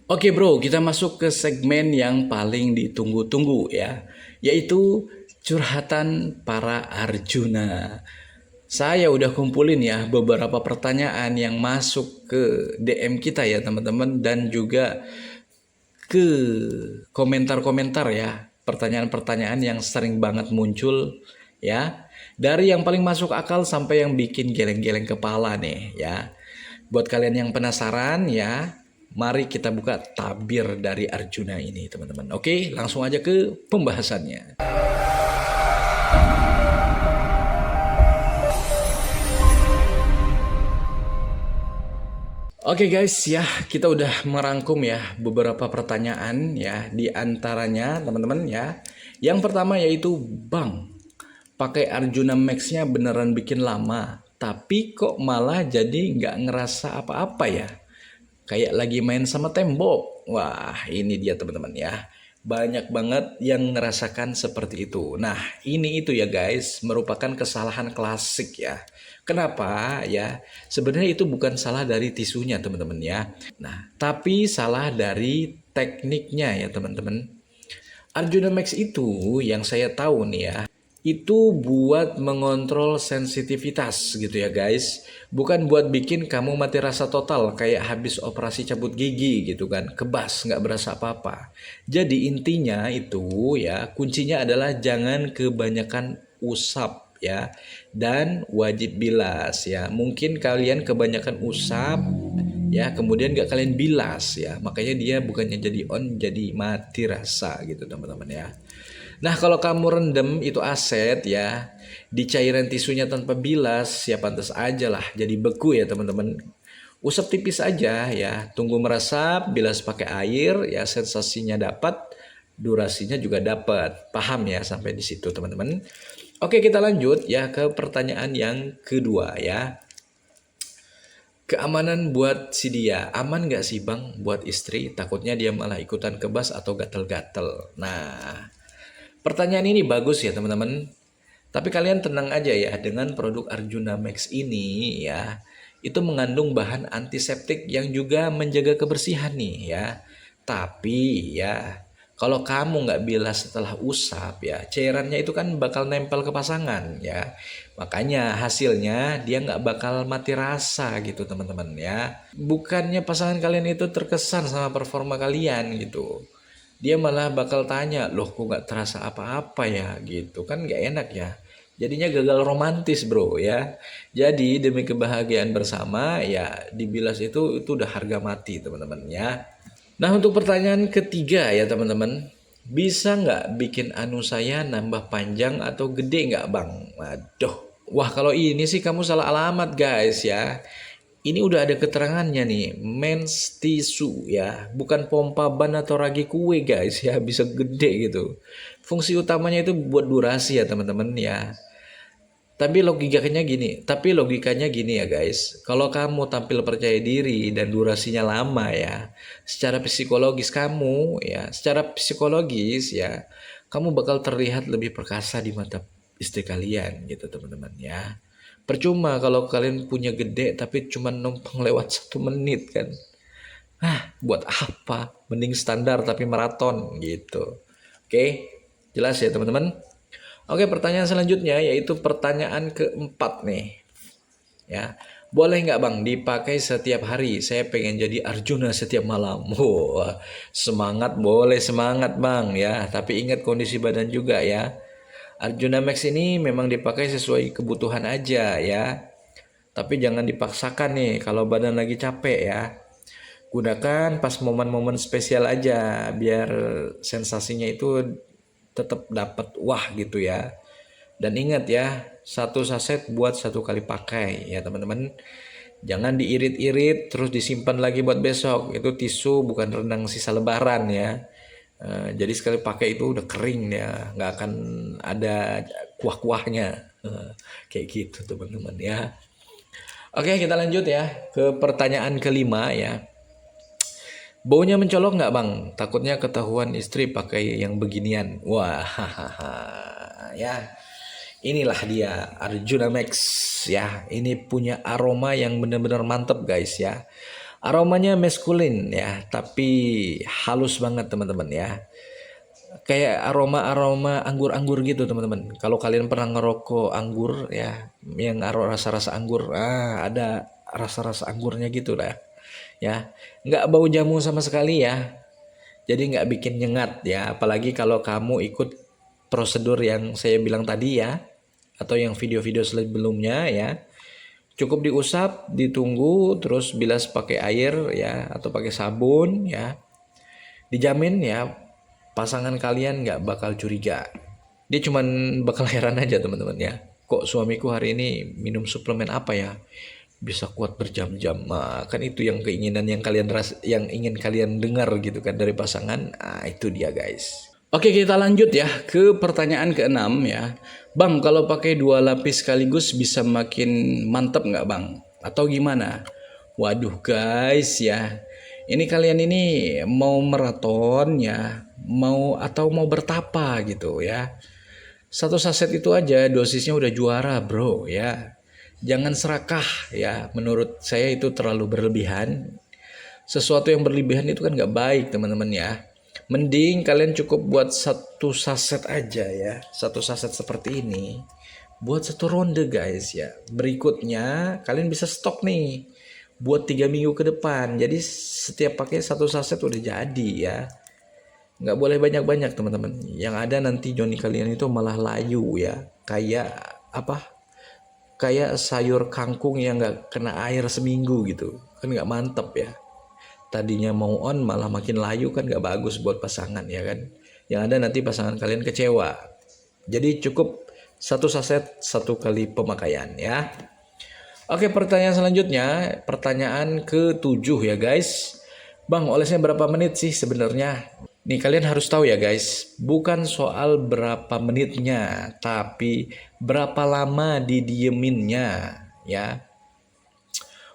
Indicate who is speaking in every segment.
Speaker 1: Oke bro, kita masuk ke segmen yang paling ditunggu-tunggu ya, yaitu curhatan para Arjuna. Saya udah kumpulin ya beberapa pertanyaan yang masuk ke DM kita ya teman-teman, dan juga ke komentar-komentar ya, pertanyaan-pertanyaan yang sering banget muncul ya. Dari yang paling masuk akal sampai yang bikin geleng-geleng kepala nih ya. Buat kalian yang penasaran ya, mari kita buka tabir dari Arjuna ini teman-teman. Oke, langsung aja ke pembahasannya. Oke guys ya, kita udah merangkum ya beberapa pertanyaan ya, di antaranya teman-teman ya. Yang pertama yaitu, Bang, pakai Arjuna Max-nya beneran bikin lama, tapi kok malah jadi nggak ngerasa apa-apa ya? Kayak lagi main sama tembok. Wah, ini dia teman-teman ya. Banyak banget yang ngerasakan seperti itu. Nah, ini itu ya guys, merupakan kesalahan klasik ya. Kenapa ya? Sebenarnya itu bukan salah dari tisunya teman-teman ya. Nah, tapi salah dari tekniknya ya teman-teman. Arjuna Max itu yang saya tahu nih ya, itu buat mengontrol sensitivitas gitu ya guys. Bukan buat bikin kamu mati rasa total kayak habis operasi cabut gigi gitu kan. Kebas, nggak berasa apa-apa. Jadi intinya itu ya, kuncinya adalah jangan kebanyakan usap ya. Dan wajib bilas ya. Mungkin kalian kebanyakan usap ya, kemudian gak kalian bilas ya, makanya dia bukannya jadi on jadi mati rasa gitu teman-teman ya. Nah, kalau kamu rendem itu aset ya di cairan tisunya tanpa bilas, ya pantas aja lah jadi beku ya teman-teman. Usap tipis aja ya, tunggu meresap, bilas pakai air ya, sensasinya dapat, durasinya juga dapat. Paham ya sampai di situ teman-teman. Oke, kita lanjut ya ke pertanyaan yang kedua ya. Keamanan buat si dia, aman nggak sih bang buat istri? Takutnya dia malah ikutan kebas atau gatel-gatel. Nah, pertanyaan ini bagus ya teman-teman. Tapi kalian tenang aja ya, dengan produk Arjuna Max ini ya, itu mengandung bahan antiseptik yang juga menjaga kebersihan nih ya. Tapi ya, kalau kamu nggak bilas setelah usap ya, cairannya itu kan bakal nempel ke pasangan ya. Makanya hasilnya dia nggak bakal mati rasa gitu teman-teman ya. Bukannya pasangan kalian itu terkesan sama performa kalian gitu. Dia malah bakal tanya, loh kok nggak terasa apa-apa ya gitu. Kan nggak enak ya. Jadinya gagal romantis bro ya. Jadi demi kebahagiaan bersama ya, dibilas itu udah harga mati teman-teman ya. Nah, untuk pertanyaan ketiga ya teman-teman, bisa nggak bikin anus saya nambah panjang atau gede nggak bang? Waduh, wah kalau ini sih kamu salah alamat guys ya. Ini udah ada keterangannya nih, mens tissue ya, bukan pompa ban atau ragi kue guys ya, bisa gede gitu. Fungsi utamanya itu buat durasi ya teman-teman ya. Tapi logikanya gini ya guys, kalau kamu tampil percaya diri dan durasinya lama ya, secara psikologis ya, kamu bakal terlihat lebih perkasa di mata istri kalian gitu teman-teman ya. Percuma kalau kalian punya gede tapi cuma numpang lewat 1 menit kan. Buat apa? Mending standar tapi maraton gitu. Oke, jelas ya teman-teman? Oke, pertanyaan selanjutnya yaitu pertanyaan keempat nih. Ya, boleh nggak bang dipakai setiap hari? Saya pengen jadi Arjuna setiap malam. Wah, semangat boleh semangat bang ya. Tapi ingat kondisi badan juga ya. Arjuna Max ini memang dipakai sesuai kebutuhan aja ya. Tapi jangan dipaksakan nih kalau badan lagi capek ya. Gunakan pas momen-momen spesial aja biar sensasinya itu tetap dapat wah gitu ya. Dan ingat ya, satu saset buat 1 kali pakai ya teman-teman. Jangan diirit-irit terus disimpan lagi buat besok. Itu tisu bukan rendang sisa lebaran ya. Jadi sekali pakai itu udah kering ya, nggak akan ada kuah-kuahnya. Kayak gitu teman-teman ya. Oke, kita lanjut ya ke pertanyaan kelima ya. Baunya mencolok nggak bang? Takutnya ketahuan istri pakai yang beginian. Wah, hahaha, ya. Inilah dia Arjuna Max ya. Ini punya aroma yang benar-benar mantep guys ya. Aromanya maskulin ya, tapi halus banget teman-teman ya. Kayak aroma-aroma anggur-anggur gitu teman-teman. Kalau kalian pernah ngerokok anggur ya, yang rasa-rasa anggur, ada rasa-rasa anggurnya gitu lah ya. Nggak bau jamu sama sekali ya. Jadi nggak bikin nyengat ya. Apalagi kalau kamu ikut prosedur yang saya bilang tadi ya, atau yang video-video sebelumnya ya. Cukup diusap, ditunggu, terus bilas pakai air ya, atau pakai sabun ya. Dijamin ya pasangan kalian nggak bakal curiga. Dia cuman bakal heran aja teman-teman ya. Kok suamiku hari ini minum suplemen apa ya? Bisa kuat berjam-jam. Nah, kan itu yang keinginan yang yang ingin kalian dengar gitu kan dari pasangan. Itu dia guys. Oke, kita lanjut ya ke pertanyaan keenam ya. Bang, kalau pakai 2 lapis sekaligus bisa makin mantep nggak bang? Atau gimana? Waduh guys ya. Ini kalian ini mau maraton ya, atau mau bertapa gitu ya. 1 saset itu aja dosisnya udah juara bro ya. Jangan serakah ya, menurut saya itu terlalu berlebihan. Sesuatu yang berlebihan itu kan nggak baik teman-teman ya. Mending kalian cukup buat 1 saset aja ya. 1 saset seperti ini. Buat 1 ronde guys ya. Berikutnya kalian bisa stok nih. Buat 3 minggu ke depan. Jadi setiap pakai 1 saset udah jadi ya. Nggak boleh banyak-banyak teman-teman. Yang ada nanti Joni kalian itu malah layu ya. Kayak apa? Kayak sayur kangkung yang nggak kena air seminggu gitu. Kan nggak mantep ya. Tadinya mau on malah makin layu kan nggak bagus buat pasangan ya kan. Yang ada nanti pasangan kalian kecewa. Jadi cukup 1 saset 1 kali pemakaian ya. Oke, pertanyaan selanjutnya, pertanyaan ke-7 ya guys. Bang, olesnya berapa menit sih sebenarnya? Nih kalian harus tahu ya guys, bukan soal berapa menitnya, tapi berapa lama didieminnya ya.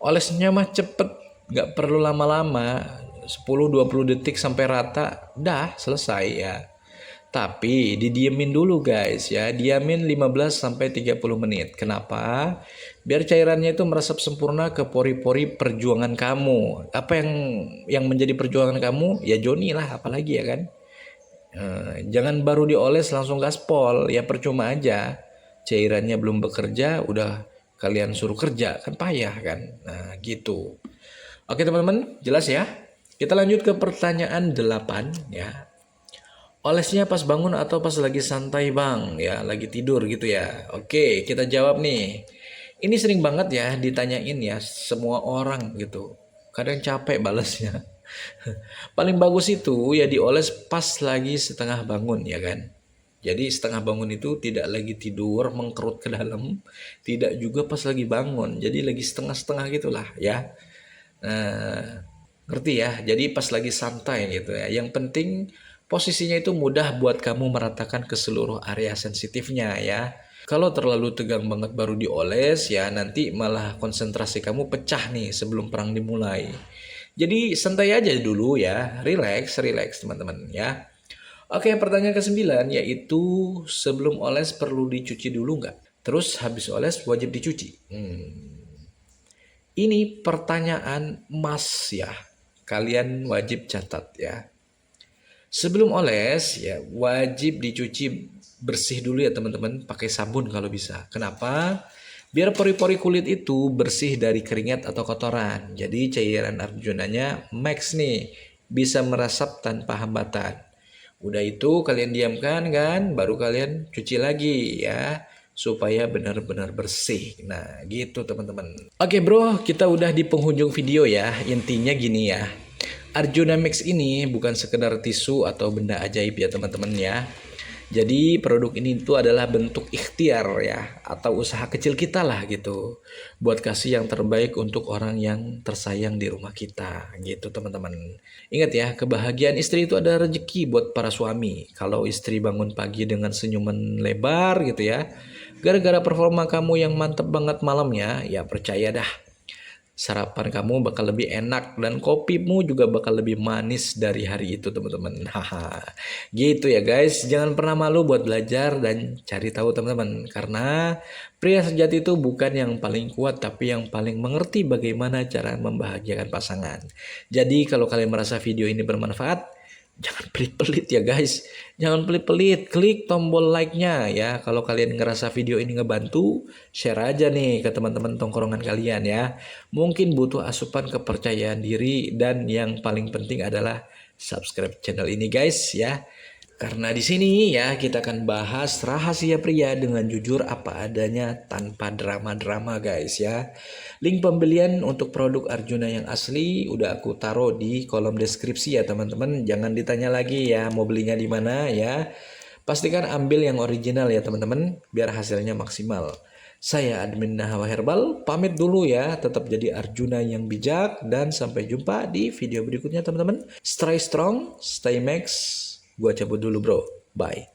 Speaker 1: Olesnya mah cepet, nggak perlu lama-lama, 10-20 detik sampai rata, dah selesai ya. Tapi didiemin dulu guys ya, diamin 15-30 menit. Kenapa? Biar cairannya itu meresap sempurna ke pori-pori perjuangan kamu. Apa yang menjadi perjuangan kamu? Ya Joni lah, apalagi ya kan. Jangan baru dioles langsung gaspol, ya percuma aja. Cairannya belum bekerja, udah kalian suruh kerja, kan payah kan. Nah gitu. Oke teman-teman, jelas ya. Kita lanjut ke pertanyaan 8 ya. Olesnya pas bangun atau pas lagi santai bang? Ya lagi tidur gitu ya. Oke, kita jawab nih. Ini sering banget ya ditanyain ya semua orang gitu. Kadang capek balasnya. Paling bagus itu ya dioles pas lagi setengah bangun ya kan. Jadi setengah bangun itu tidak lagi tidur mengkerut ke dalam, tidak juga pas lagi bangun. Jadi lagi setengah-setengah gitulah ya. Nah, ngerti ya? Jadi pas lagi santai gitu ya. Yang penting posisinya itu mudah buat kamu meratakan ke seluruh area sensitifnya ya. Kalau terlalu tegang banget baru dioles ya nanti malah konsentrasi kamu pecah nih sebelum perang dimulai. Jadi santai aja dulu ya, relax teman-teman ya. Oke, pertanyaan ke-9 yaitu sebelum oles perlu dicuci dulu nggak? Terus habis oles wajib dicuci. Ini pertanyaan emas ya. Kalian wajib catat ya. Sebelum oles ya wajib dicuci bersih dulu ya teman-teman, pakai sabun kalau bisa. Kenapa? Biar pori-pori kulit itu bersih dari keringat atau kotoran. Jadi cairan Arjunanya max nih, bisa meresap tanpa hambatan. Udah itu kalian diamkan kan, baru kalian cuci lagi ya, supaya benar-benar bersih. Nah gitu teman-teman. Oke bro, kita udah di penghujung video ya. Intinya gini ya, Arjuna Mix ini bukan sekedar tisu atau benda ajaib ya teman-teman ya. Jadi produk ini itu adalah bentuk ikhtiar ya, atau usaha kecil kita lah gitu, buat kasih yang terbaik untuk orang yang tersayang di rumah kita gitu teman-teman. Ingat ya, kebahagiaan istri itu ada rezeki buat para suami. Kalau istri bangun pagi dengan senyuman lebar gitu ya, gara-gara performa kamu yang mantep banget malamnya, ya percaya dah, Sarapan kamu bakal lebih enak dan kopimu juga bakal lebih manis dari hari itu teman-teman. Haha. Gitu ya guys, jangan pernah malu buat belajar dan cari tahu teman-teman. Karena pria sejati itu bukan yang paling kuat tapi yang paling mengerti bagaimana cara membahagiakan pasangan. Jadi kalau kalian merasa video ini bermanfaat, jangan pelit-pelit ya guys. Jangan pelit-pelit, klik tombol like-nya ya. Kalau kalian ngerasa video ini ngebantu, share aja nih ke teman-teman tongkrongan kalian ya. Mungkin butuh asupan kepercayaan diri dan yang paling penting adalah subscribe channel ini guys ya. Karena di sini ya kita akan bahas rahasia pria dengan jujur apa adanya tanpa drama-drama guys ya. Link pembelian untuk produk Arjuna yang asli udah aku taruh di kolom deskripsi ya teman-teman. Jangan ditanya lagi ya mau belinya di mana ya. Pastikan ambil yang original ya teman-teman biar hasilnya maksimal. Saya admin Nahawa Herbal, pamit dulu ya, tetap jadi Arjuna yang bijak dan sampai jumpa di video berikutnya teman-teman. Stay strong, stay max. Gua cabut dulu bro. Bye.